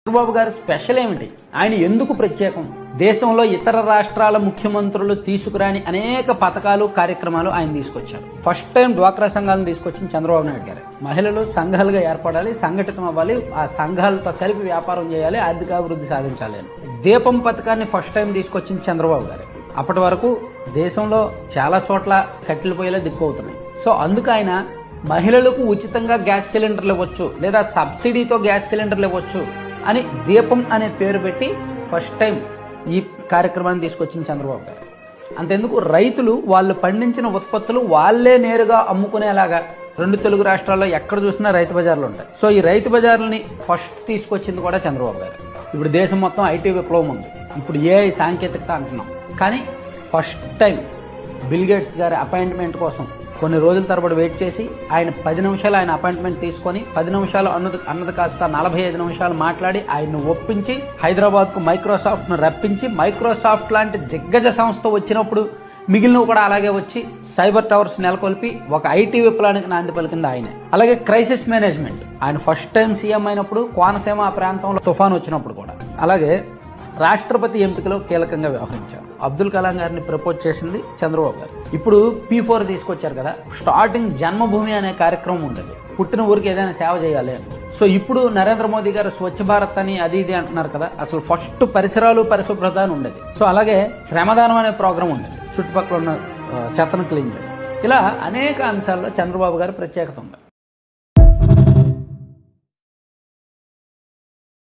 చంద్రబాబు గారి స్పెషల్ ఏమిటి? ఆయన ఎందుకు ప్రత్యేకం? దేశంలో ఇతర రాష్ట్రాల ముఖ్యమంత్రులు తీసుకురాని అనేక పథకాలు కార్యక్రమాలు ఆయన తీసుకొచ్చారు. ఫస్ట్ టైం డ్వాక్రా సంఘాలను తీసుకొచ్చిన చంద్రబాబు నాయుడు గారు. మహిళలు సంఘాలుగా ఏర్పడాలి, సంఘటితం అవ్వాలి, ఆ సంఘాలతో కలిపి వ్యాపారం చేయాలి, ఆర్థికాభివృద్ధి సాధించాలి అని దీపం పథకాన్ని ఫస్ట్ టైం తీసుకొచ్చిన చంద్రబాబు గారు. అప్పటి వరకు దేశంలో చాలా చోట్ల కట్టెలు పొయ్యిలా దిక్కువుతున్నాయి. సో అందుకు ఆయన మహిళలకు ఉచితంగా గ్యాస్ సిలిండర్లు ఇవ్వచ్చు లేదా సబ్సిడీతో గ్యాస్ సిలిండర్లు ఇవ్వచ్చు అని దీపం అనే పేరు పెట్టి ఫస్ట్ టైం ఈ కార్యక్రమాన్ని తీసుకొచ్చిన చంద్రబాబు గారు. అంతెందుకు, రైతులు వాళ్ళు పండించిన ఉత్పత్తులు వాళ్ళే నేరుగా అమ్ముకునేలాగా రెండు తెలుగు రాష్ట్రాల్లో ఎక్కడ చూసినా రైతు బజార్లు ఉంటాయి. సో ఈ రైతు బజార్లని ఫస్ట్ తీసుకొచ్చింది కూడా చంద్రబాబు గారు. ఇప్పుడు దేశం మొత్తం ఐటీ విప్లవం ఉంది, ఇప్పుడు ఏఐ సాంకేతికత అంటున్నాం. కానీ ఫస్ట్ టైం బిల్ గేట్స్ గారి అపాయింట్మెంట్ కోసం కొన్ని రోజుల తరబడి వెయిట్ చేసి ఆయన 10 నిమిషాలు ఆయన అపాయింట్మెంట్ తీసుకొని 10 నిమిషాలు అన్నది కాస్త 45 నిమిషాలు మాట్లాడి ఆయన్ని ఒప్పించి హైదరాబాద్కు మైక్రోసాఫ్ట్ను రప్పించి, మైక్రోసాఫ్ట్ లాంటి దిగ్గజ సంస్థ వచ్చినప్పుడు మిగిలినవి కూడా అలాగే వచ్చి సైబర్ టవర్స్ నెలకొల్పి ఒక ఐటీ విప్లవానికి నాంది పలికింది ఆయనే. అలాగే క్రైసిస్ మేనేజ్మెంట్, ఆయన ఫస్ట్ టైం సీఎం అయినప్పుడు కోనసీమ ఆ ప్రాంతంలో తుఫాన్ వచ్చినప్పుడు కూడా. అలాగే రాష్ట్రపతి ఎంపికలో కీలకంగా వ్యవహరించారు. అబ్దుల్ కలాం గారిని ప్రపోజ్ చేసింది చంద్రబాబు గారు. ఇప్పుడు P4 తీసుకొచ్చారు కదా, స్టార్టింగ్ జన్మభూమి అనే కార్యక్రమం ఉండేది, పుట్టిన ఊరికి ఏదైనా సేవ చేయాలి అని. సో ఇప్పుడు నరేంద్ర మోదీ గారు స్వచ్ఛ భారత్ అని అది ఇది అంటున్నారు కదా, అసలు ఫస్ట్ పరిసరాలు పరిశుభ్రత అని ఉండేది. సో అలాగే శ్రమదానం అనే ప్రోగ్రాం ఉండేది, చుట్టుపక్కల ఉన్న చెత్తను క్లీన్ చేయడం. ఇలా అనేక అంశాల్లో చంద్రబాబు గారి ప్రత్యేకత ఉంది.